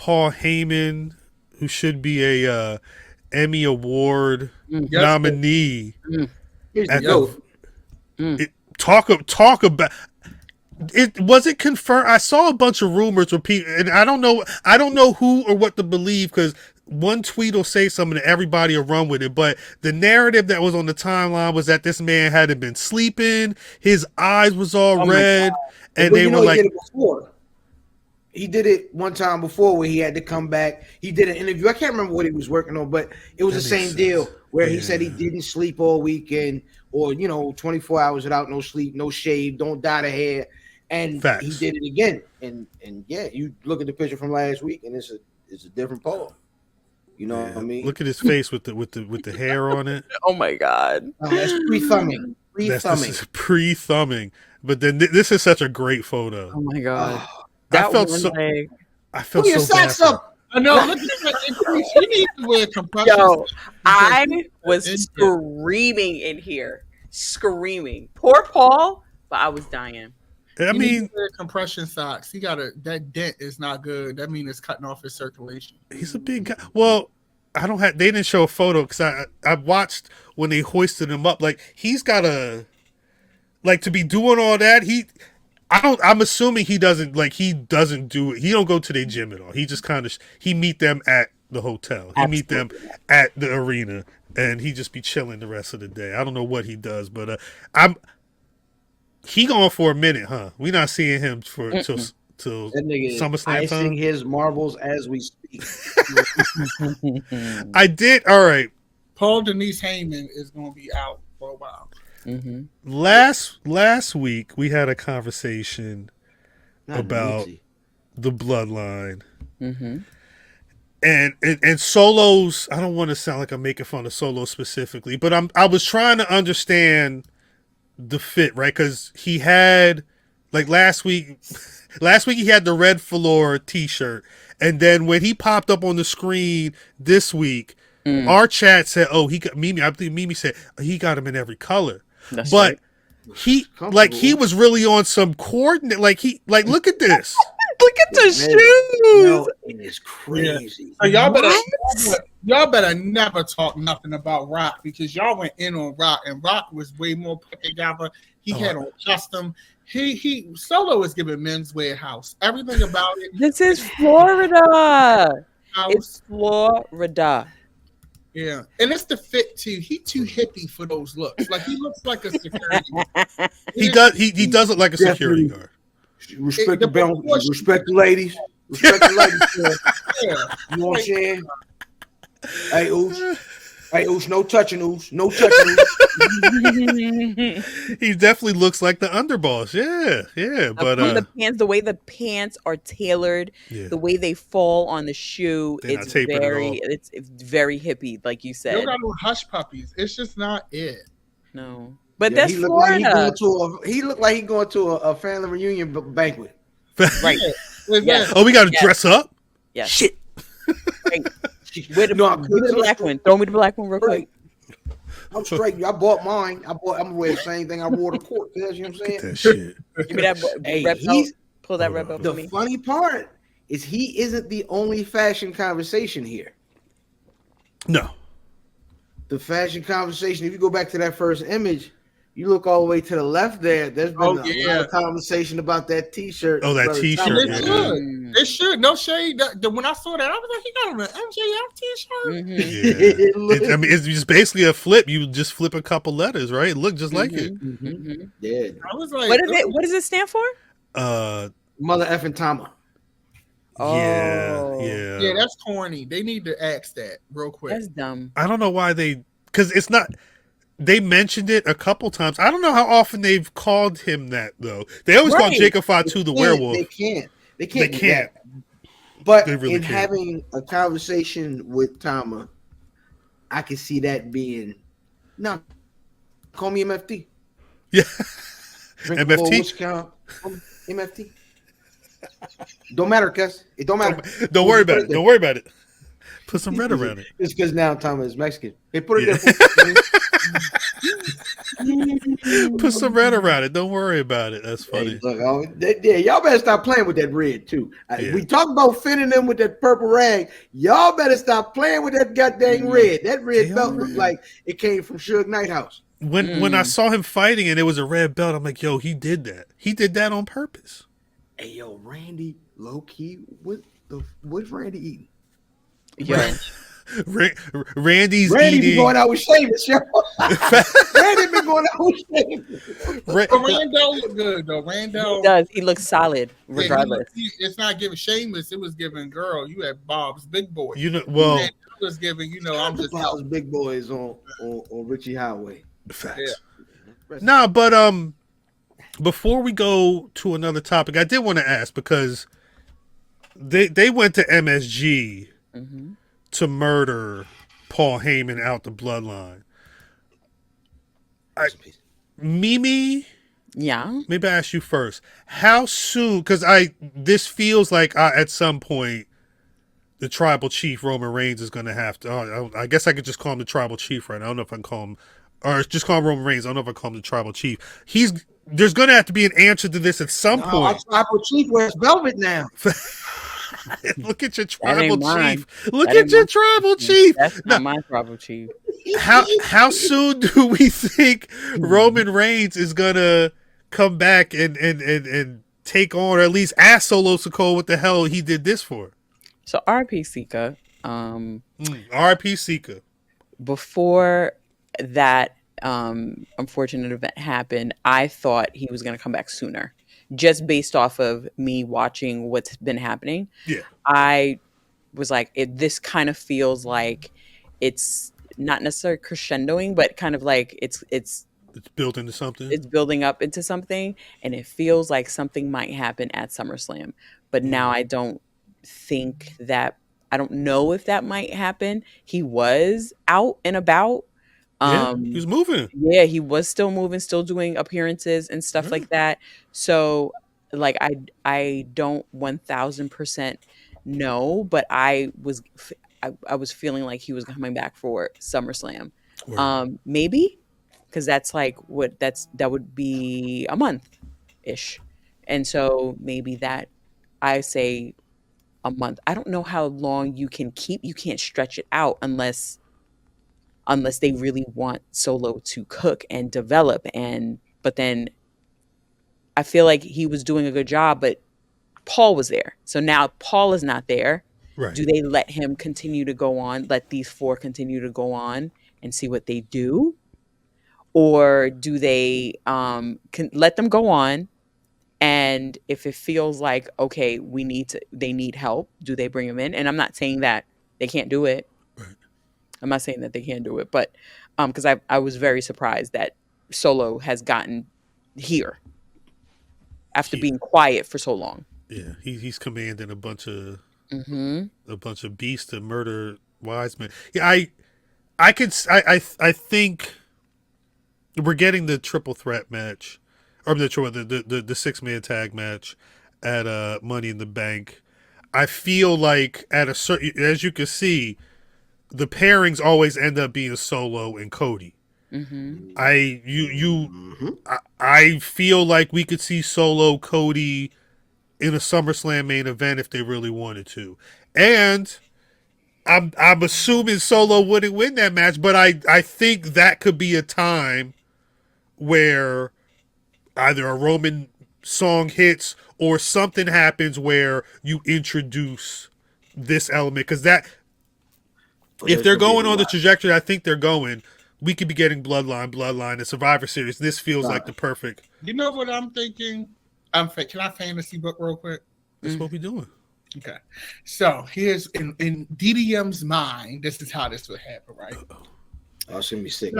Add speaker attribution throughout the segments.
Speaker 1: Paul Heyman, who should be a Emmy Award nominee. At talk about it. Was it confirmed? I saw a bunch of rumors with people, and I don't know who or what to believe, because one tweet will say something and everybody will run with it. But the narrative that was on the timeline was that this man hadn't been sleeping, his eyes was all red, and they were like,
Speaker 2: he did it one time before where he had to come back. He did an interview. I can't remember what he was working on, but it was the same deal where he said he didn't sleep all weekend, or 24 hours without no sleep, no shave, don't dye the hair, and he did it again. And yeah, you look at the picture from last week, and it's a different Paul. You know what I mean? Look
Speaker 1: at his face with the hair on it.
Speaker 3: Oh my God,
Speaker 2: that's pre-thumbing.
Speaker 1: This is pre-thumbing. But then this is such a great photo.
Speaker 3: Oh my God.
Speaker 1: I felt so bad.
Speaker 4: Up. I know. Look at that increase. You need to wear compression.
Speaker 3: Yo, I was screaming in here, screaming. Poor Paul, but I was dying.
Speaker 1: I mean,
Speaker 4: compression socks. He got that dent is not good. That means it's cutting off his circulation.
Speaker 1: He's a big guy. Well, they didn't show a photo because I watched when they hoisted him up. Like, he's got to be doing all that. I'm assuming he doesn't do it. He don't go to their gym at all. He just he meet them at the hotel. He meet them at the arena, and he just be chilling the rest of the day. I don't know what he does, but he gone for a minute, huh? We not seeing him till SummerSlam.
Speaker 2: Icing his marbles as we speak.
Speaker 1: I did. All right.
Speaker 4: Paul Denise Heyman is going to be out for a while.
Speaker 1: Mm-hmm. Last week we had a conversation about the Bloodline, and Solos. I don't want to sound like I'm making fun of Solo specifically, but I was trying to understand the fit, right? Because he had last week he had the red velour T-shirt, and then when he popped up on the screen this week, our chat said, "Oh, he got Mimi." I think Mimi said he got him in every color.
Speaker 3: That's
Speaker 1: but
Speaker 3: right.
Speaker 1: he was really on some coordinate. Look at this.
Speaker 3: Look at the shoes.
Speaker 2: It is crazy.
Speaker 4: So y'all better never talk nothing about Rock, because y'all went in on Rock, and Rock was way more put together. He had on custom. Solo is giving menswear house. Everything about it.
Speaker 3: This is Florida. It's Florida.
Speaker 4: Yeah, and it's the fit too. He too hippie for those looks. Like, he looks like a security guard.
Speaker 1: He does look like a security guard.
Speaker 2: Respect the balance. Respect the ladies. Respect the ladies. Yeah. You know what I'm saying? Hey, Oosh, no touching, Oosh. No touching, Oosh.
Speaker 1: He definitely looks like the underboss. Yeah. But
Speaker 3: the pants, the way the pants are tailored, the way they fall on the shoe, it's very hippie, like you said.
Speaker 4: You got no hush puppies. It's just not it.
Speaker 3: No, but that's Florida.
Speaker 2: He looked like he going to a family reunion banquet.
Speaker 3: Right.
Speaker 4: Yeah.
Speaker 1: Oh, we got to dress up.
Speaker 3: Yeah.
Speaker 1: Shit.
Speaker 3: Right. Give me the black one. Throw me the black one real quick.
Speaker 2: I'm straight. I bought mine. I'm gonna wear the same thing I wore to court. You know what I'm saying?
Speaker 1: That shit.
Speaker 3: Give me that red belt. Pull that red belt for me.
Speaker 2: The funny part is he isn't the only fashion conversation here.
Speaker 1: No.
Speaker 2: The fashion conversation, if you go back to that first image, you look all the way to the left there, there's been a lot of conversation about that T-shirt.
Speaker 1: Oh, that T-shirt.
Speaker 4: It should. No shade. When I saw that, I was like, he got on an MJF T-shirt?
Speaker 1: Yeah. I mean, it's just basically a flip. You just flip a couple letters, right? It looked just like it.
Speaker 2: Yeah.
Speaker 4: I was like,
Speaker 3: what does it stand for?
Speaker 2: Mother effing Tama.
Speaker 4: Yeah, that's corny. They need to ask that real quick.
Speaker 3: That's dumb.
Speaker 1: I don't know why because it's not. They mentioned it a couple times. I don't know how often they've called him that, though. They always call Jacob Fatu the werewolf.
Speaker 2: They can't. But really having a conversation with Tama, I can see that being, no, call me MFT.
Speaker 1: Yeah.
Speaker 2: MFT? MFT. Don't matter, cuz. It don't matter.
Speaker 1: Don't worry about it. Don't worry about it. Put some red around it.
Speaker 2: It's because now Tama is Mexican. They put it there.
Speaker 1: Put some red around it. Don't worry about it. That's funny.
Speaker 2: Hey, look, y'all better stop playing with that red too. We talk about finning them with that purple rag. Y'all better stop playing with that goddamn red. That red belt looked like it came from Suge Knight house.
Speaker 1: When I saw him fighting and it was a red belt, I'm like, yo, he did that. He did that on purpose.
Speaker 2: Hey, yo, Randy, low key, what's Randy eating?
Speaker 3: Yeah.
Speaker 1: Randy
Speaker 2: eating. Be going out with Sheamus, yo. Randy been going out with Sheamus.
Speaker 4: Randall look good though. Randall
Speaker 3: does. He looks solid regardless.
Speaker 4: It's not giving Sheamus. It was giving girl. You had Bob's Big Boy.
Speaker 1: Well,
Speaker 4: it was giving. I'm just
Speaker 2: Bob's Big Boys on Richie Highway.
Speaker 1: Facts. Yeah. Nah, but before we go to another topic, I did want to ask because they went to MSG. Mm-hmm. To murder Paul Heyman out the bloodline. Mimi,
Speaker 3: yeah.
Speaker 1: Maybe I ask you first. How soon? Because this feels like at some point the tribal chief Roman Reigns is going to have to. I guess I could just call him the tribal chief right now. I don't know if I can call him, or just call him Roman Reigns. I don't know if I call him the tribal chief. There's going to have to be an answer to this at some point.
Speaker 2: Our tribal chief wears velvet now.
Speaker 1: Look at your tribal chief. Look at your tribal chief.
Speaker 3: That's not my tribal chief.
Speaker 1: How soon do we think Roman Reigns is gonna come back and take on, or at least ask Solo Sikoa what the hell he did this for?
Speaker 3: So RP Sika.
Speaker 1: RP Sika.
Speaker 3: Before that unfortunate event happened, I thought he was gonna come back sooner. Just based off of me watching what's been happening.
Speaker 1: Yeah.
Speaker 3: I was like, this kind of feels like it's not necessarily crescendoing, but kind of like it's
Speaker 1: built into something.
Speaker 3: It's building up into something, and it feels like something might happen at SummerSlam. But now I don't know if that might happen. He was out and about.
Speaker 1: He was moving.
Speaker 3: Yeah, he was still moving, still doing appearances and stuff like that. So, like, I don't 1000% know, but I was feeling like he was coming back for SummerSlam. Maybe because that's like that would be a month ish, and so maybe that I say a month. I don't know how long you can keep. You can't stretch it out unless they really want Solo to cook and develop. But then I feel like he was doing a good job, but Paul was there. So now Paul is not there.
Speaker 1: Right.
Speaker 3: Do they let him continue to go on, let these four continue to go on and see what they do? Or do they let them go on? And if it feels like, okay, they need help, do they bring him in? And I'm not saying that they can't do it. I'm not saying that they can't do it, but because I was very surprised that Solo has gotten here after being quiet for so long.
Speaker 1: Yeah, he's commanding a bunch of beasts to murder wise men. Yeah, I think we're getting the triple threat match, or the 6-man tag match at Money in the Bank. I feel like at a certain, as you can see, the pairings always end up being Solo and Cody.
Speaker 3: Mm-hmm.
Speaker 1: I feel like we could see Solo Cody in a SummerSlam main event if they really wanted to, and I'm assuming Solo wouldn't win that match, but I think that could be a time where either a Roman song hits or something happens where you introduce this element, because that. If they're going on the trajectory I think they're going, we could be getting Bloodline, and Survivor Series. This feels like the perfect.
Speaker 4: You know what I'm thinking? Can I fantasy book real quick?
Speaker 1: That's what we're doing.
Speaker 4: Okay. So here's in DDM's mind, this is how this would happen, right?
Speaker 2: Oh, it's gonna be sick.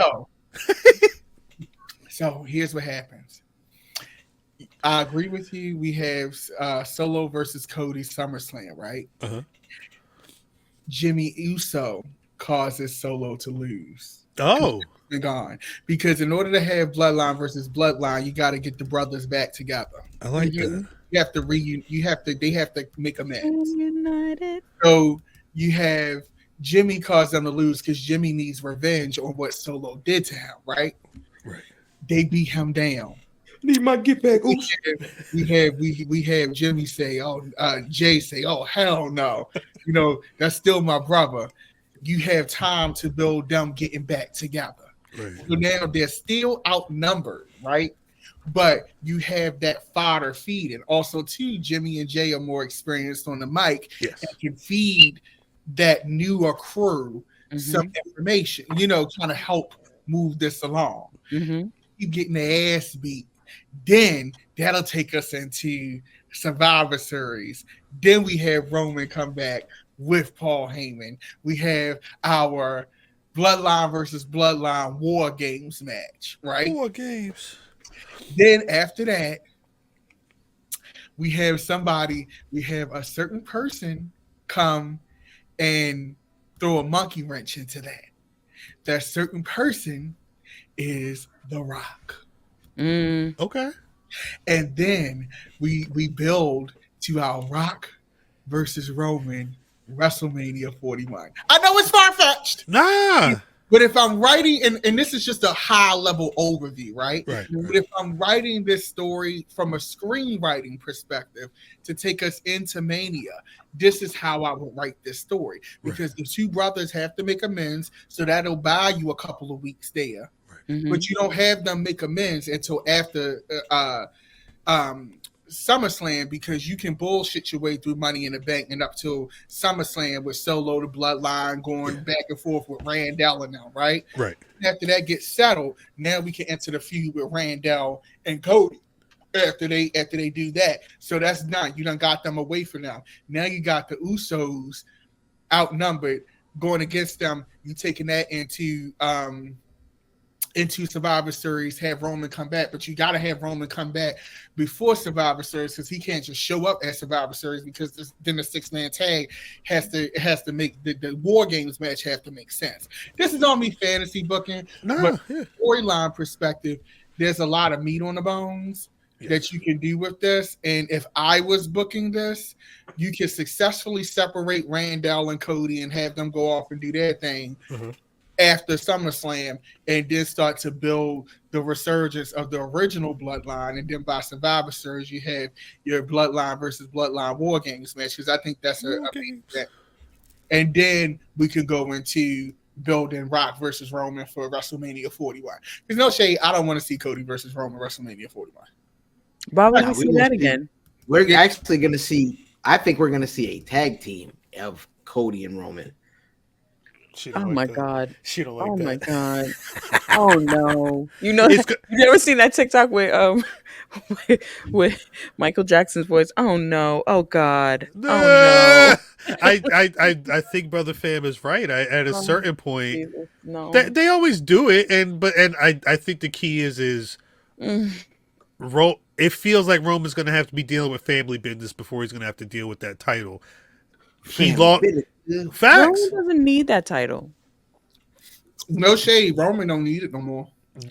Speaker 4: So here's what happens. I agree with you. We have Solo versus Cody SummerSlam, right?
Speaker 1: Uh-huh.
Speaker 4: Jimmy Uso causes Solo to lose.
Speaker 1: Oh,
Speaker 4: been gone because in order to have Bloodline versus Bloodline, you got to get the brothers back together.
Speaker 1: I like that.
Speaker 4: You have to They have to make amends.
Speaker 3: United.
Speaker 4: So you have Jimmy cause them to lose because Jimmy needs revenge on what Solo did to him, right?
Speaker 1: Right.
Speaker 4: they beat him down.
Speaker 2: Need my get back.
Speaker 4: We have Jimmy say, Jay say, oh hell no, that's still my brother. You have time to build them getting back together. Right. So now they're still outnumbered, right? But you have that fodder feed, and also too, Jimmy and Jay are more experienced on the mic and can feed that newer crew some information, trying to help move this along. Keep getting their ass beat. Then that'll take us into Survivor Series. Then we have Roman come back with Paul Heyman. We have our Bloodline versus Bloodline War Games match, right?
Speaker 1: War Games.
Speaker 4: Then after that, we have a certain person come and throw a monkey wrench into that. That certain person is The Rock.
Speaker 1: Okay.
Speaker 4: And then we build to our Rock versus Roman WrestleMania 41. I know it's far-fetched.
Speaker 1: Nah.
Speaker 4: But if I'm writing, and this is just a high-level overview, right?
Speaker 1: Right.
Speaker 4: But if I'm writing this story from a screenwriting perspective to take us into Mania, this is how I would write this story. Because the two brothers have to make amends, so that'll buy you a couple of weeks there. But you don't have them make amends until after SummerSlam, because you can bullshit your way through Money in the Bank and up till SummerSlam with Solo, the Bloodline going back and forth with Randall and them, right?
Speaker 1: Right.
Speaker 4: After that gets settled, now we can enter the feud with Randall and Cody. After they do that, so that's done. You done got them away from them. Now you got the Usos outnumbered going against them. You taking that into Survivor Series, have Roman come back, but you got to have Roman come back before Survivor Series because he can't just show up at Survivor Series because then the 6-man tag has to make the War Games match have to make sense. This is on me fantasy booking, but storyline perspective, there's a lot of meat on the bones that you can do with this. And if I was booking this, you can successfully separate Randall and Cody and have them go off and do their thing after SummerSlam, and then start to build the resurgence of the original Bloodline. And then by Survivor Series, you have your Bloodline versus Bloodline War Games match, because I think that's a big bet. And then we could go into building Rock versus Roman for WrestleMania 41. There's no shade. I don't want to see Cody versus Roman WrestleMania 41.
Speaker 3: Why would we see that again?
Speaker 2: We're actually going to see, I think we're going to see a tag team of Cody and Roman.
Speaker 3: Oh my God.
Speaker 1: She don't like
Speaker 3: that.
Speaker 1: Oh
Speaker 3: my God. Oh no. You never seen that TikTok with Michael Jackson's voice? Oh no. Oh God. Oh
Speaker 1: no. I think Brother Fam is right. At a certain point,
Speaker 3: Jesus, no.
Speaker 1: They always do it, and I think the key is it feels like Roman's going to have to be dealing with family business before he's going to have to deal with that title. Facts.
Speaker 3: Roman doesn't need that title.
Speaker 4: No shade. Roman don't need it no more.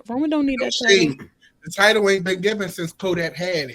Speaker 3: Roman don't need that title.
Speaker 4: The title ain't been given since Kodak had it.